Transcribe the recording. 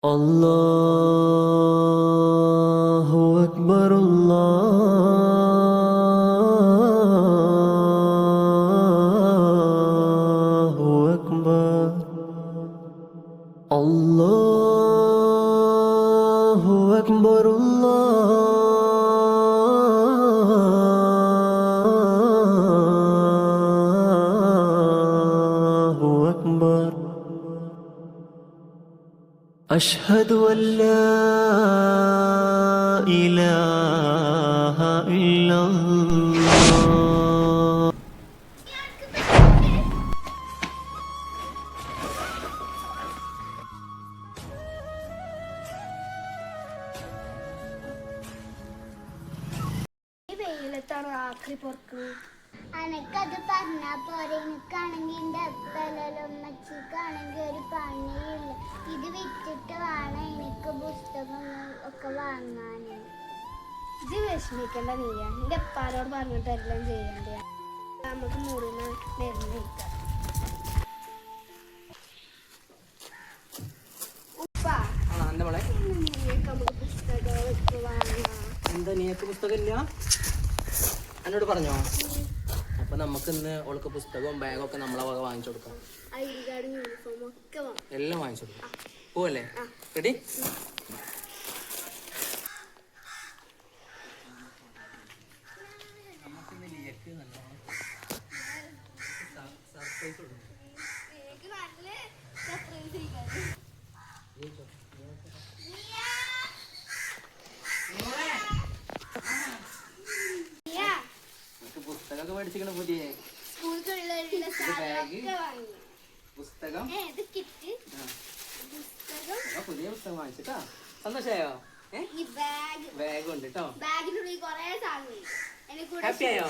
الله أكبر الله أكبر الله أكبر الله أكبر أشهد أن لا إله إلا الله. വെയിലത്താണ് ആക്രി പൊറുക്കുന്നത്. അനക്കത് പറഞ്ഞാ പോരെ. എനിക്കാണെങ്കിൽ എൻ്റെ അപ്പലമ്മച്ചിക്കാണെങ്കിൽ ഒരു പണിയില്ല. ഇത് വിറ്റിട്ട് വേണം എനിക്ക് പുസ്തകം ഒക്കെ വാങ്ങാൻ. ഇത് വിഷമിക്കേണ്ട നീയ. എൻ്റെ അപ്പാരോട് പറഞ്ഞിട്ട് എല്ലാം ചെയ്യണ്ട. നമുക്ക് മുറിന് മരുന്ന് നിൽക്കാം. ഉപ്പ നമുക്ക് പുസ്തകം ഒക്കെ വാങ്ങാം. എന്താ നീക്ക് പുസ്തകം ഇല്ല? എന്നോട് പറഞ്ഞോ? അപ്പൊ നമുക്ക് ഇന്ന് അവൾക്ക് പുസ്തകവും ബാഗും ഒക്കെ നമ്മളെ വക വാങ്ങിച്ചു കൊടുക്കാം. ഐഡി കാർഡും യൂണിഫോമും ഒക്കെ വാങ്ങാം. എല്ലാം വാങ്ങിച്ചു കൊടുക്കാം. പോവല്ലേ? റെഡി? പുസ്തകമൊക്കെ മേടിച്ചിരിക്കണ പുതിയ പുസ്തകം പുതിയ പുസ്തകം വാങ്ങിച്ചിട്ടോ. സന്തോഷായോ? ബാഗ് ഉണ്ട് കേട്ടോ. ബാഗിനുള്ളിൽ കുറെ സാധനം. ഹാപ്പി ആയോ?